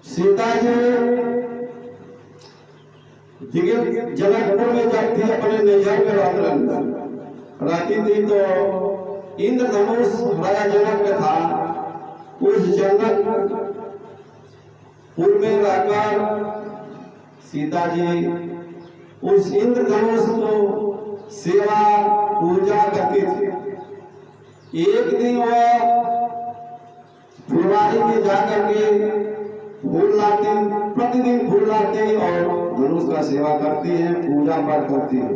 सीता जी जनकपुर में जब थी अपने नैहर में रहती थी तो इंद्रधनुष राजा जनक का था। उस जनकपुर में रहकर सीता जी उस इंद्रधनुष को सेवा पूजा करती थी। एक दिन वह फुलवारी में जाकर के फूल लाती, प्रतिदिन फूल लाती और धनुष का सेवा करती है, पूजा पाठ करती है।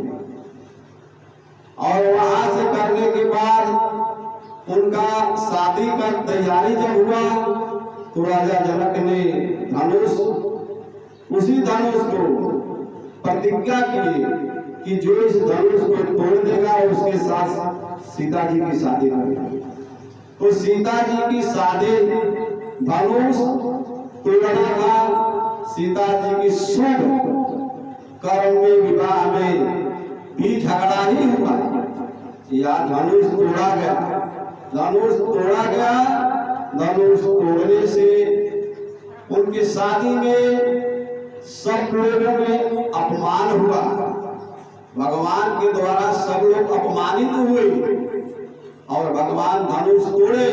और वहां से करने के बाद उनका शादी का तैयारी जब हुआ तो राजा जनक ने धनुष, उसी धनुष को प्रतिज्ञा की कि जो इस धनुष को तोड़ देगा उसके साथ सीता जी की शादी करेगा। तो सीता जी की शादी धनुष तोड़ना था। सीता जी की शुभ कर्म में विवाह में भी झगड़ा ही हुआ या धनुष तोड़ा गया। धनुष तोड़ा गया। धनुष तोड़ने से उनकी शादी में सब लोगों में अपमान हुआ। भगवान के द्वारा सब लोग अपमानित हुए और भगवान धनुष तोड़े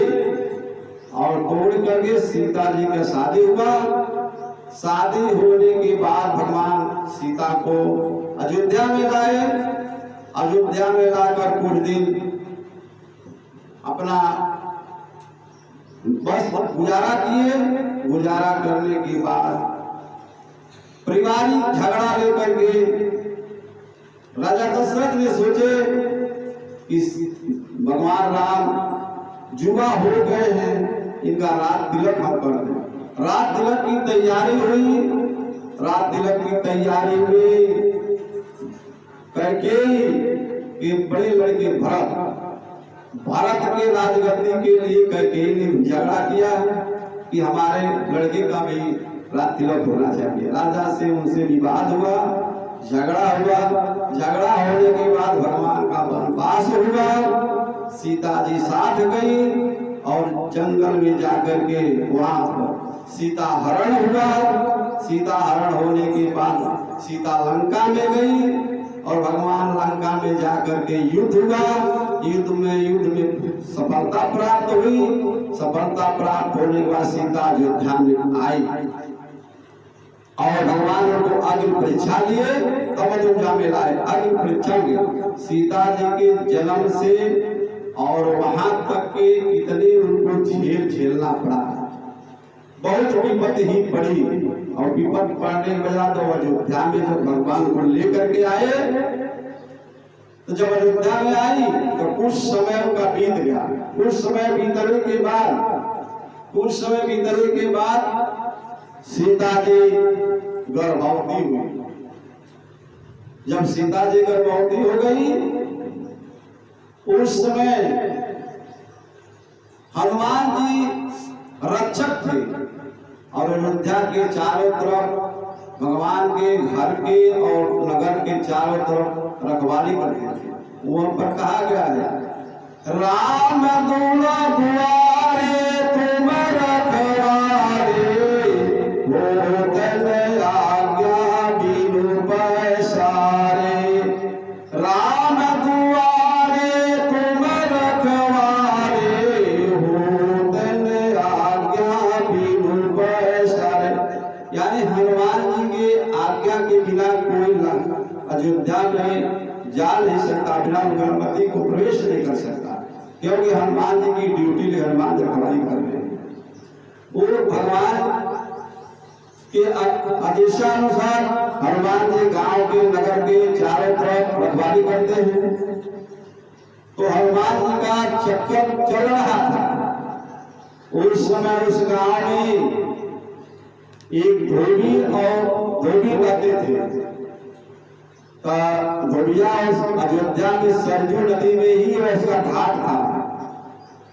और तोड़ करके सीता जी का शादी हुआ। शादी होने के बाद भगवान सीता को अयोध्या में लाए। अयोध्या में लाकर कुछ दिन अपना बस गुजारा किए। गुजारा करने के बाद पारिवारिक झगड़ा लेकर के राजा दशरथ ने सोचे कि भगवान राम जुआ हो गए हैं, इनका रात तिलक हम कर दें। रात तिलक की तैयारी हुई। रात तिलक की तैयारी में कैकेयी के बड़े लड़के भरत के राजगद्दी के लिए कैकेयी ने झगड़ा किया कि हमारे लड़के का भी रात तिलक होना चाहिए। राजा से उनसे विवाद हुआ, झगड़ा हुआ। झगड़ा होने के बाद भगवान का वनवास हुआ। सीता जी साथ गई और जंगल में जाकर के वहां सीता हरण हुआ। सीता हरण होने के बाद सीता लंका में गई और भगवान लंका में जाकर के युद्ध हुआ। युद्ध में सफलता प्राप्त हुई। सफलता प्राप्त होने के बाद सीता अयोध्या में आई और भगवान को अग्नि परीक्षा लिए, तब अयोध्या में लाए। अग्नि परीक्षा में सीता जी के जन्म से और वहां तक के कितने उनको झेलना पड़ा। बहुत विपत ही पड़ी और विपत पड़ने के बाद तो अयोध्या में जब भगवान को लेकर के आए तो जब अयोध्या में आई तो कुछ समय उनका बीत गया। कुछ समय बीतने के बाद सीता जी गर्भवती हुई। जब सीता जी गर्भवती हो गई उस समय हनुमान जी रक्षक थे और अयोध्या के चारों तरफ भगवान के घर के और नगर के चारों तरफ रखवाली करते थे। वहां पर कहा गया है, राम दूला दुआरे तुम रखवारे, आज्ञा बिनु पैसारे। राम दुआरे तुम रखवारे, आज्ञा बिनु पैसारे। यानी हनुमान जी के आज्ञा के बिना कोई अयोध्या में जा नहीं सकता, बिना अनुमति को प्रवेश नहीं कर सकता, क्योंकि हनुमान जी की ड्यूटी हनुमान रखवाली कर रहे हैं। वो भगवान के आदेशानुसार हनुमान जी गांव के नगर के चारों तरफ रखवाली करते हैं। तो हनुमान जी का चक्कर चल रहा था। उस समय उस गांव में एक धोबी रहते थे। धोबिया अयोध्या में सरजू नदी में ही उसका घाट था।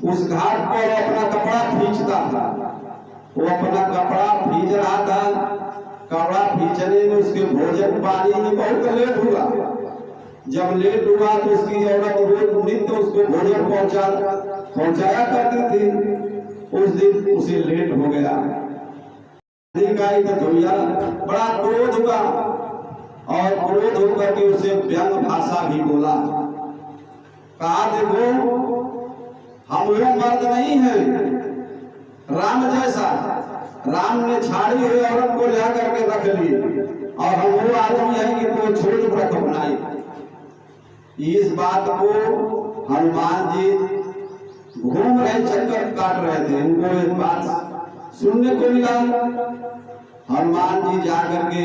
उस घाट पर अपना कपड़ा खींचता था। वो अपना कपड़ा खींच रहा था। कपड़ा खींचने में उसके भोजन पानी में बहुत लेट हुआ। जब लेट हुआ तो उसकी औरत रोज नित्य उसको भोजन पहुंचाया करती थी। उस दिन उसे लेट हो गया। गाय का धोया बड़ा क्रोध हुआ और क्रोध होकर के उसे व्यंग भाषा भी बोला। कहा देखो हम लोग मर्द नहीं हैं राम जैसा, राम ने छाड़ी हुई औरत को ले करके रख ली और हम वो आदमी है कि तो छोड़ रख बनाई। इस बात को हनुमान जी घूम रहे चक्कर काट रहे थे, उनको एक बात सुनने को मिला। हनुमान जी जाकर के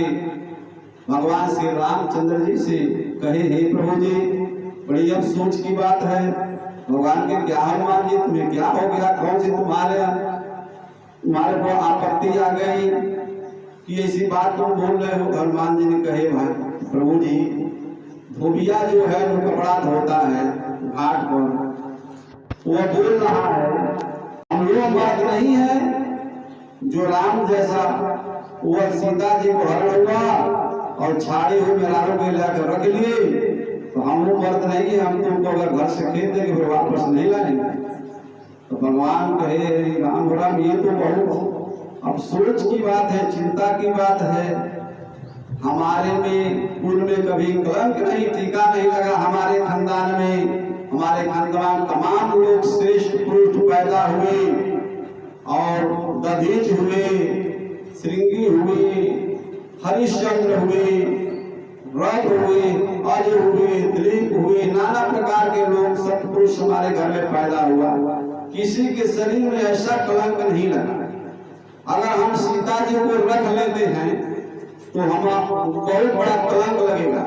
भगवान श्री रामचंद्र जी से कहे हे प्रभु जी बड़ी अफसोस की बात है। भगवान के क्या हनुमान जी तुम्हें क्या हो गया, कौन सी तुम्हारे को आपत्ति आ गई कि ऐसी बात तुम बोल रहे हो। हनुमान जी ने कहे भाई प्रभु जी धोबिया जो है वो कपड़ा धोता है घाट पर, वो बोल रहा है हम लोग बात नहीं है जो राम जैसा वह सीता जी को हरण हुआ और छाड़ी हुई मेहरारों के लाकर रख लिए, तो हम लोग मर्द नहीं है, हम तुमको अगर घर से खेत देंगे फिर वापस नहीं लाएंगे। तो भगवान कहे राम ये तो बहुत अफसोस की बात है, चिंता की बात है। हमारे में कुल में कभी कलंक नहीं टीका नहीं लगा, हमारे खानदान में हमारे खानदान तमाम लोग श्रेष्ठ पुरुष पैदा हुए और दधीच हुए, श्रृंगी हुए, हरिश्चंद्र हुए, रथ हुए, अज हुए, दिलीप हुए, नाना प्रकार के लोग सत्पुरुष हमारे घर में पैदा हुआ। किसी के शरीर में ऐसा कलंक नहीं लगा। अगर हम सीता जी को रख लेते हैं तो हम बहुत बड़ा कलंक लगेगा।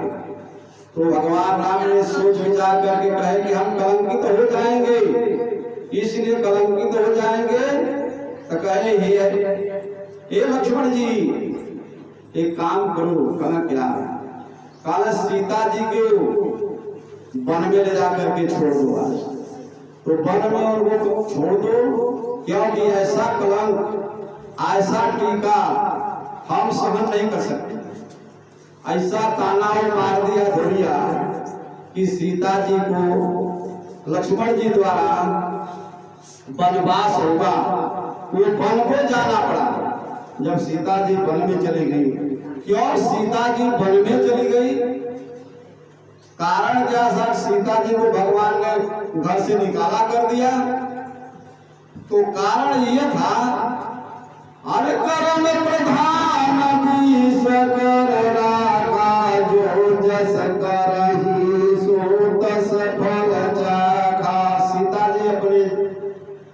तो भगवान राम ने सोच विचार करके कहे कि हम कलंकित हो जाएंगे, इसलिए कलंकित हो जाएंगे। तो कहे हे लक्ष्मण जी एक काम करो। कहना क्या? कहा सीता जी को वन में ले जाकर के छोड़ दो आज। तो वन में और वो छोड़ दो, क्योंकि ऐसा कलंक ऐसा टीका हम सहन नहीं कर सकते। ऐसा ताना मार दिया धोरिया कि सीता जी को लक्ष्मण जी द्वारा वनवास होगा, वो वन को जाना पड़ा। जब सीता जी वन में चली गई, क्यों सीता जी वन में चली गई? कारण क्या था? सीता जी को भगवान ने घर से निकाला कर दिया। तो कारण यह था अरे कर्म प्रधान कर राखा जो जस करही सो तस फल चाखा। सीता जी अपने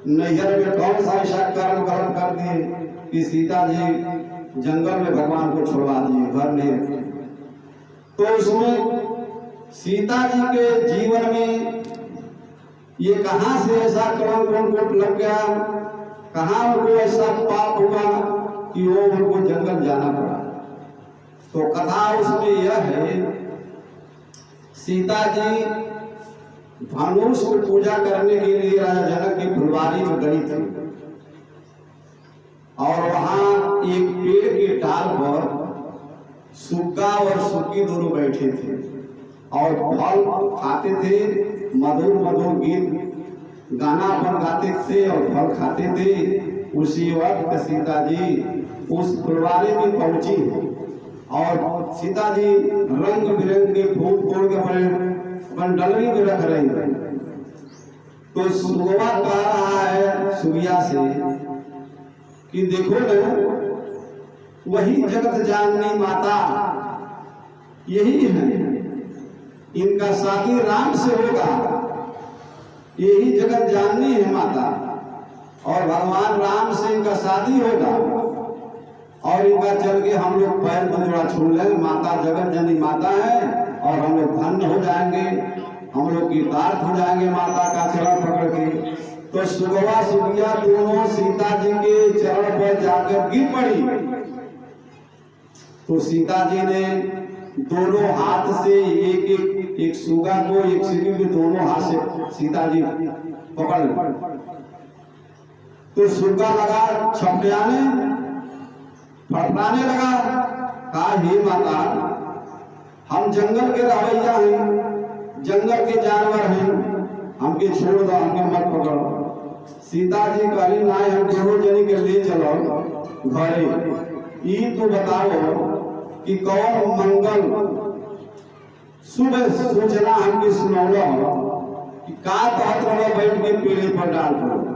नैहर में कौन सा ऐसा कर्म कर दिए कि सीता जी जंगल में भगवान को छोड़वा दिए, घर नहीं रखे। तो उसमें सीता जी के जीवन में ये कहां से ऐसा कलंक उनको लग गया, कहां उनको ऐसा पाप हुआ कि वो उनको जंगल जाना पड़ा। तो कथा उसमें यह है सीता जी धनुष को पूजा करने के लिए राजा जनक की फुलवारी में गई थी और वहां एक पेड़ के डाल पर सुग्गा और सुग्गी दोनों बैठे थे और फल खाते थे, मधुर मधुर गीत गाना अपन गाते थे और फल खाते थे। उसी वक्त सीता जी उस फुलवारी में पहुंची और सीता जी रंग बिरंगे फूल तोड़ के अपने डलरी में रख रही है। तो सुगवा कह रहा है सुगिया से कि देखो न वही जगत जाननी माता यही है, इनका शादी राम से होगा, यही जगत जाननी है माता और भगवान राम से इनका शादी होगा और इनका चल के हम लोग पैर बंधुआ छू लें। माता जगत जननी माता है और हम लोग धन्य हो जाएंगे, हम लोग कृतार्थ हो जाएंगे माता का चरण पकड़ के। तो सुगवा सुगिया दोनों सीता जी के चरण पर जाकर गिर पड़ी। तो सीता जी ने दोनों हाथ से एक सुगा को एक सिक्की को दोनों हाथ से सीता जी पकड़ ली। तो सुगा लगा छपड़ियाने फड़फड़ाने लगा। कहा हे माता हम जंगल के रवैया हैं, जंगल के जानवर हैं, हमके छोड़ दो, हमके मत पकड़ो। सीता जी कहली ना हम दोनों जनी के ले चलो घरे ये तो बताओ कि कौन मंगल सुबह सूचना हमके सुनौलो कि का कहत रहो बैठ के पेड़े पर डाल पर।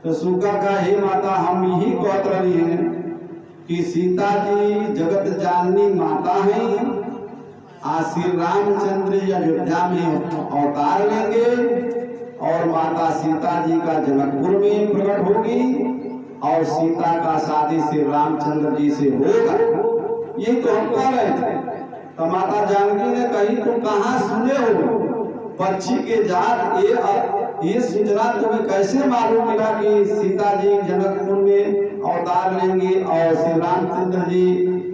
तो सुगा का हे माता हम यही कहत रही हैं कि सीता जी जगत जाननी माता हैं। आज श्री रामचंद्र जी अयोध्या में अवतार लेंगे और माता सीता जी का जनकपुर में प्रकट होगी और सीता का शादी श्री रामचंद्र जी से होगा। ये तो हम कह रहे थे। तो माता जानकी ने कही तुम कहाँ सुने हो पक्षी के जात ये सूचना तुम्हें कैसे मालूम मिला कि सीता जी जनकपुर में अवतार लेंगे और श्री रामचंद्र जी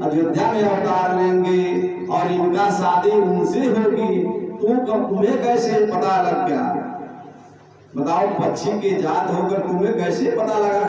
अयोध्या में अवतार लेंगे और इनका शादी उनसे होगी, तुम्हें कैसे पता लग गया? बताओ पक्षी के जात होकर तुम्हें कैसे पता लगा?